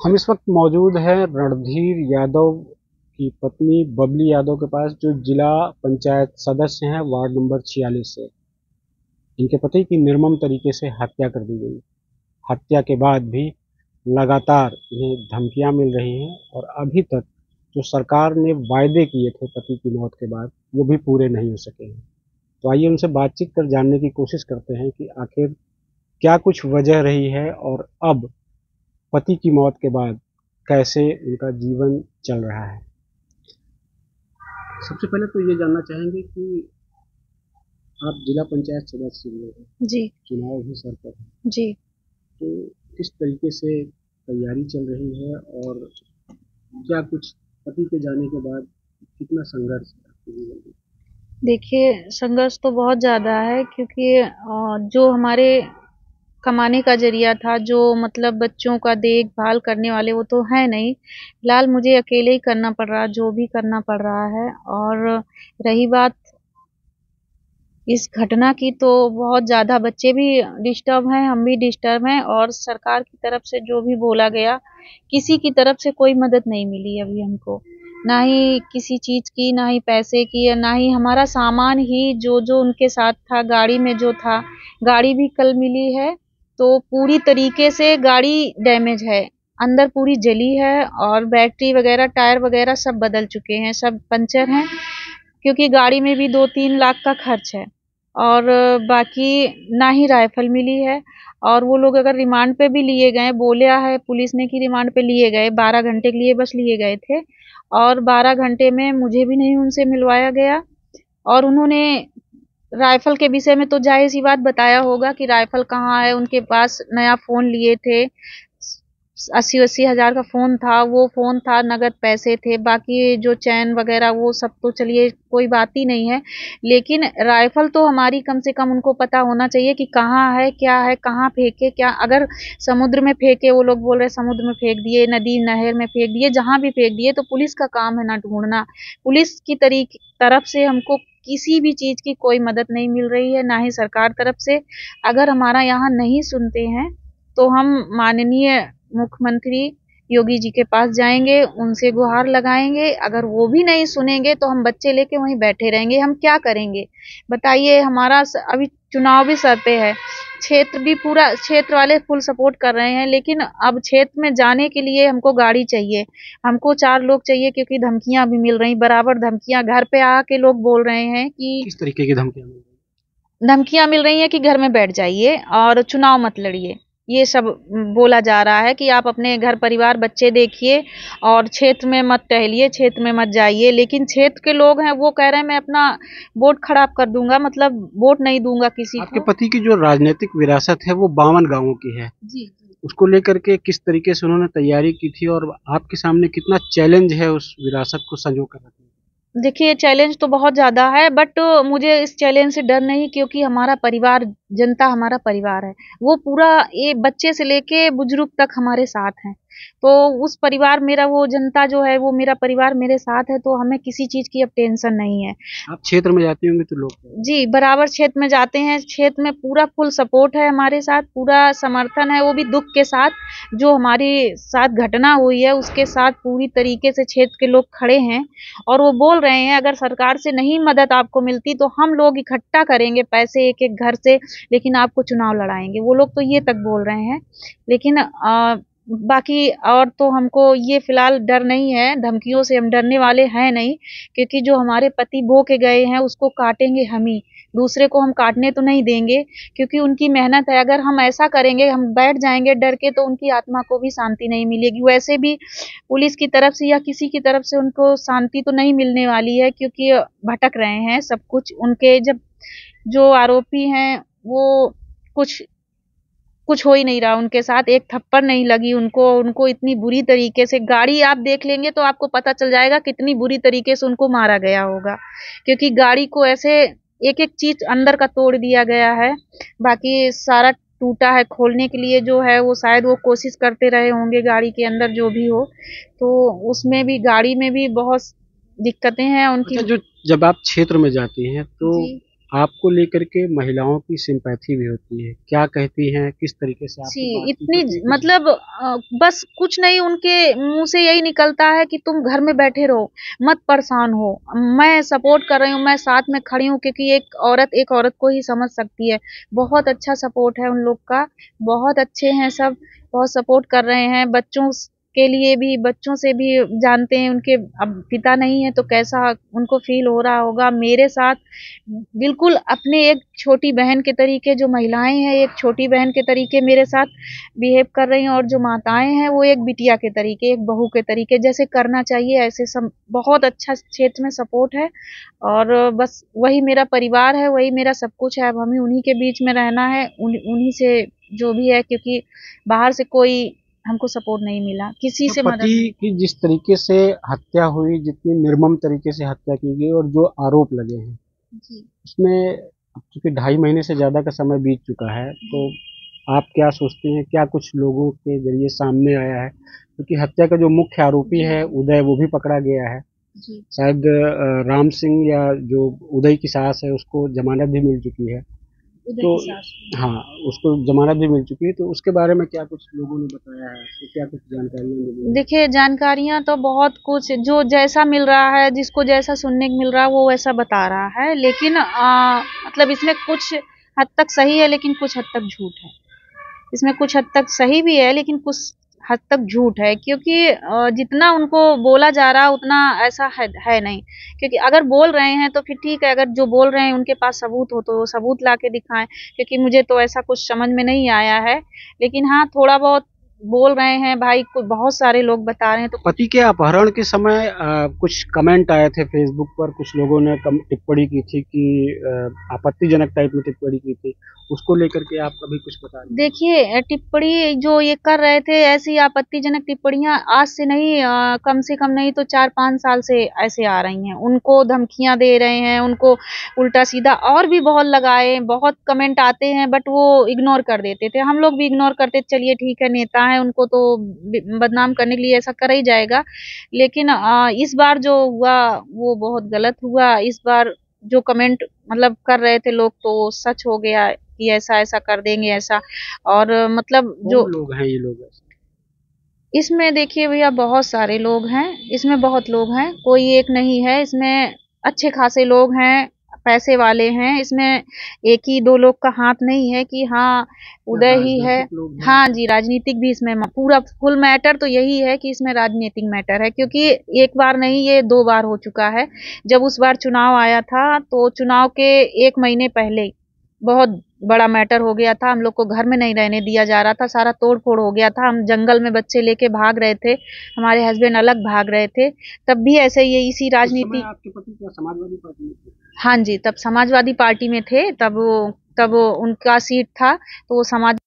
हम इस वक्त मौजूद हैं रणधीर यादव की पत्नी बबली यादव के पास, जो जिला पंचायत सदस्य हैं वार्ड नंबर 46 से। इनके पति की निर्मम तरीके से हत्या कर दी गई। हत्या के बाद भी लगातार इन्हें धमकियां मिल रही हैं और अभी तक जो सरकार ने वायदे किए थे पति की मौत के बाद, वो भी पूरे नहीं हो सके हैं। तो आइए उनसे बातचीत कर जानने की कोशिश करते हैं कि आखिर क्या कुछ वजह रही है और अब पति की मौत के बाद कैसे उनका जीवन चल रहा है। सबसे पहले तो ये जानना चाहेंगे कि आप जिला पंचायत सदस्य भी हैं, जी। चुनाव भी सर पर है, जी। तो किस तरीके से तैयारी चल रही है और क्या कुछ पति के जाने के बाद कितना संघर्ष है आपके जीवन में? देखिए, संघर्ष तो बहुत ज़्यादा है क्योंकि जो हमारे कमाने का ज़रिया था, जो मतलब बच्चों का देखभाल करने वाले वो तो हैं नहीं। फिलहाल मुझे अकेले ही करना पड़ रहा, जो भी करना पड़ रहा है। और रही बात इस घटना की, तो बहुत ज़्यादा बच्चे भी डिस्टर्ब हैं, हम भी डिस्टर्ब हैं। और सरकार की तरफ से जो भी बोला गया, किसी की तरफ से कोई मदद नहीं मिली अभी हमको। ना ही किसी चीज़ की, ना ही पैसे की, या ना ही हमारा सामान ही जो उनके साथ था, गाड़ी में जो था। गाड़ी भी कल मिली है, तो पूरी तरीके से गाड़ी डैमेज है, अंदर पूरी जली है। और बैटरी वगैरह, टायर वगैरह सब बदल चुके हैं, सब पंचर हैं, क्योंकि गाड़ी में भी 2-3 लाख का खर्च है। और बाकी ना ही राइफल मिली है। और वो लोग अगर रिमांड पे भी लिए गए, बोला है पुलिस ने कि रिमांड पे लिए गए, 12 घंटे के लिए बस लिए गए थे। और 12 घंटे में मुझे भी नहीं उनसे मिलवाया गया। और उन्होंने राइफल के विषय में तो जाहिर सी बात बताया होगा कि राइफल कहाँ है। उनके पास नया फोन लिए थे, 80-80 हजार का फोन था, वो फोन था, नगद पैसे थे, बाकी जो चैन वगैरह वो सब तो चलिए कोई बात ही नहीं है। लेकिन राइफल तो हमारी कम से कम उनको पता होना चाहिए कि कहाँ है, क्या है, कहाँ फेंके, क्या अगर समुद्र में फेंके, वो लोग बोल रहे समुद्र में फेंक दिए, नदी नहर में फेंक दिए, जहां भी फेंक दिए, तो पुलिस का काम है ना ढूंढना। पुलिस की तरफ से हमको किसी भी चीज की कोई मदद नहीं मिल रही है, ना ही सरकार तरफ से। अगर हमारा यहाँ नहीं सुनते हैं, तो हम माननीय मुख्यमंत्री योगी जी के पास जाएंगे, उनसे गुहार लगाएंगे। अगर वो भी नहीं सुनेंगे, तो हम बच्चे लेके वहीं बैठे रहेंगे। हम क्या करेंगे बताइए। हमारा अभी चुनाव भी सर पे है, क्षेत्र भी, पूरा क्षेत्र वाले फुल सपोर्ट कर रहे हैं, लेकिन अब क्षेत्र में जाने के लिए हमको गाड़ी चाहिए, हमको 4 लोग चाहिए, क्योंकि धमकियां भी मिल रही, बराबर धमकियां घर पे आके लोग बोल रहे हैं कि किस तरीके की धमकियां मिल रही धमकियां मिल रही हैं कि घर में बैठ जाइए और चुनाव मत लड़िए। ये सब बोला जा रहा है कि आप अपने घर परिवार बच्चे देखिए और क्षेत्र में मत टहलिए, क्षेत्र में मत जाइए। लेकिन क्षेत्र के लोग हैं, वो कह रहे हैं मैं अपना वोट खराब कर दूंगा, मतलब वोट नहीं दूंगा किसी है? आपके को। पति की जो राजनीतिक विरासत है वो 52 गांवों की है, जी जी। उसको लेकर के किस तरीके से उन्होंने तैयारी की थी और आपके सामने कितना चैलेंज है उस विरासत को संजो कर रखने में? देखिए, चैलेंज तो बहुत ज़्यादा है, बट मुझे इस चैलेंज से डर नहीं, क्योंकि हमारा परिवार, जनता हमारा परिवार है। वो पूरा, ये बच्चे से लेके बुजुर्ग तक हमारे साथ हैं। तो उस परिवार, मेरा वो जनता जो है, वो मेरा परिवार मेरे साथ है, तो हमें किसी चीज़ की अब टेंशन नहीं है। आप क्षेत्र में जाती होंगी तो लोग जी, बराबर क्षेत्र में जाते हैं, क्षेत्र में पूरा फुल सपोर्ट है हमारे साथ, पूरा समर्थन है, वो भी दुःख के साथ। जो हमारे साथ घटना हुई है, उसके साथ पूरी तरीके से क्षेत्र के लोग खड़े हैं। और वो बोल रहे हैं अगर सरकार से नहीं मदद आपको मिलती, तो हम लोग इकट्ठा करेंगे पैसे एक-एक घर से, लेकिन आपको चुनाव लड़ाएँगे। वो लोग तो ये तक बोल रहे हैं। लेकिन बाकी और तो हमको ये फिलहाल डर नहीं है, धमकियों से हम डरने वाले हैं नहीं, क्योंकि जो हमारे पति बो के गए हैं, उसको काटेंगे हम ही, दूसरे को हम काटने तो नहीं देंगे, क्योंकि उनकी मेहनत है। अगर हम ऐसा करेंगे, हम बैठ जाएंगे डर के, तो उनकी आत्मा को भी शांति नहीं मिलेगी। वैसे भी पुलिस की तरफ से या किसी की तरफ से उनको शांति तो नहीं मिलने वाली है, क्योंकि भटक रहे हैं सब कुछ। उनके जब जो आरोपी हैं, वो कुछ कुछ हो ही नहीं रहा उनके साथ, एक थप्पड़ नहीं लगी उनको। उनको इतनी बुरी तरीके से, गाड़ी आप देख लेंगे तो आपको पता चल जाएगा कितनी बुरी तरीके से उनको मारा गया होगा, क्योंकि गाड़ी को ऐसे एक एक चीज अंदर का तोड़ दिया गया है। बाकी सारा टूटा है, खोलने के लिए जो है वो शायद वो कोशिश करते रहे होंगे, गाड़ी के अंदर जो भी हो। तो उसमें भी, गाड़ी में भी बहुत दिक्कतें हैं उनकी। अच्छा, जो जब आप क्षेत्र में जाती हैं तो जी। आपको लेकर के महिलाओं की सिंपैथी भी होती है, क्या कहती हैं, किस तरीके से जी, आपसे बातचीत इतनी होती है, कुछ मतलब बस कुछ नहीं, उनके मुँह से यही निकलता है कि तुम घर में बैठे रहो, मत परेशान हो। मैं सपोर्ट कर रही हूँ, मैं साथ में खड़ी हूँ, क्योंकि एक औरत को ही समझ सकती है। बहुत अच्छा सपोर्ट है उन लोग का, बहुत अच्छे हैं सब, बहुत सपोर्ट कर रहे हैं। बच्चों के लिए भी, बच्चों से भी जानते हैं, उनके अब पिता नहीं है तो कैसा उनको फ़ील हो रहा होगा। मेरे साथ बिल्कुल अपने एक छोटी बहन के तरीके, जो महिलाएँ हैं एक छोटी बहन के तरीके मेरे साथ बिहेव कर रही हैं, और जो माताएँ हैं वो एक बिटिया के तरीके, एक बहू के तरीके, जैसे करना चाहिए ऐसे सब बहुत अच्छा क्षेत्र में सपोर्ट है। और बस वही मेरा परिवार है, वही मेरा सब कुछ है। अब हमें उन्हीं के बीच में रहना है, उन्हीं से जो भी है, क्योंकि बाहर से कोई हमको सपोर्ट नहीं मिला, किसी तो से पति मदद नहीं। की जिस तरीके से हत्या हुई, जितनी निर्मम तरीके से हत्या की गई और जो आरोप लगे हैं, जी, उसमें अब चूंकि 2.5 महीने से ज़्यादा का समय बीत चुका है, तो आप क्या सोचते हैं, क्या कुछ लोगों के ज़रिए सामने आया है? क्योंकि हत्या का जो मुख्य आरोपी जी, है उदय, वो भी पकड़ा गया है। जी, शायद राम सिंह या जो उदय की सास है उसको ज़मानत भी मिल चुकी है। उदय तो की सास। हाँ, उसको ज़मानत भी मिल चुकी है, तो उसके बारे में क्या कुछ लोगों ने बताया है? तो क्या कुछ जानकारियाँ मिली हैं? देखिए, जानकारियाँ तो बहुत कुछ, जो जैसा मिल रहा है, जिसको जैसा सुनने को मिल रहा है, वो वैसा बता रहा है। लेकिन मतलब इसमें कुछ हद तक सही है, लेकिन कुछ हद तक झूठ है। इसमें कुछ हद तक सही भी है, लेकिन कुछ हद तक झूठ है, क्योंकि जितना उनको बोला जा रहा है उतना ऐसा है नहीं। क्योंकि अगर बोल रहे हैं तो फिर ठीक है, अगर जो बोल रहे हैं उनके पास सबूत हो तो वो सबूत ला के दिखाएं, क्योंकि मुझे तो ऐसा कुछ समझ में नहीं आया है। लेकिन हाँ, थोड़ा बहुत बोल रहे हैं भाई, बहुत सारे लोग बता रहे हैं तो पति कुछ। के अपहरण के समय कुछ कमेंट आए थे फेसबुक पर, कुछ लोगों ने टिप्पणी की थी कि आपत्तिजनक टाइप में टिप्पणी की थी, उसको लेकर के आप कभी कुछ बता रही हैं? देखिए, टिप्पणी जो ये कर रहे थे, ऐसी आपत्तिजनक टिप्पणियाँ आज से नहीं, कम से कम नहीं तो 4-5 साल से ऐसे आ रही हैं। उनको धमकियाँ दे रहे हैं, उनको उल्टा-सीधा और भी बहुत लगाए, बहुत कमेंट आते हैं, बट वो इग्नोर कर देते थे। हम लोग भी इग्नोर करते, चलिए ठीक है, नेता हैं, उनको तो बदनाम करने के लिए ऐसा करा ही जाएगा। लेकिन इस बार जो हुआ वो बहुत गलत हुआ। इस बार जो कमेंट मतलब कर रहे थे लोग, तो सच हो गया कि ऐसा-ऐसा कर देंगे ऐसा। और मतलब कौन जो लोग हैं ये लोग ऐसे? इसमें देखिए भैया, बहुत सारे लोग हैं, इसमें बहुत लोग हैं, कोई एक नहीं है। इसमें अच्छे खासे लोग हैं, पैसे वाले हैं, इसमें एक ही 2 लोग का हाथ नहीं है कि हाँ, क्या उदय ही है। राजनीतिक लोग हैं? हाँ जी, राजनीतिक भी इसमें पूरा फुल मैटर तो यही है कि इसमें राजनीतिक मैटर है, क्योंकि एक बार नहीं, ये 2 बार हो चुका है। जब उस बार चुनाव आया था, तो चुनाव के 1 महीने पहले बहुत बड़ा मैटर हो गया था। हम लोग को घर में नहीं रहने दिया जा रहा था, सारा तोड़-फोड़ हो गया था। हम जंगल में बच्चे लेके भाग रहे थे, हमारे हस्बैंड अलग भाग रहे थे। तब भी ऐसे ही इसी उस समय राजनीति। आपके पति क्या समाजवादी पार्टी में थे? हाँ जी, तब समाजवादी पार्टी में थे, तब उनका सीट था, तो वो समाज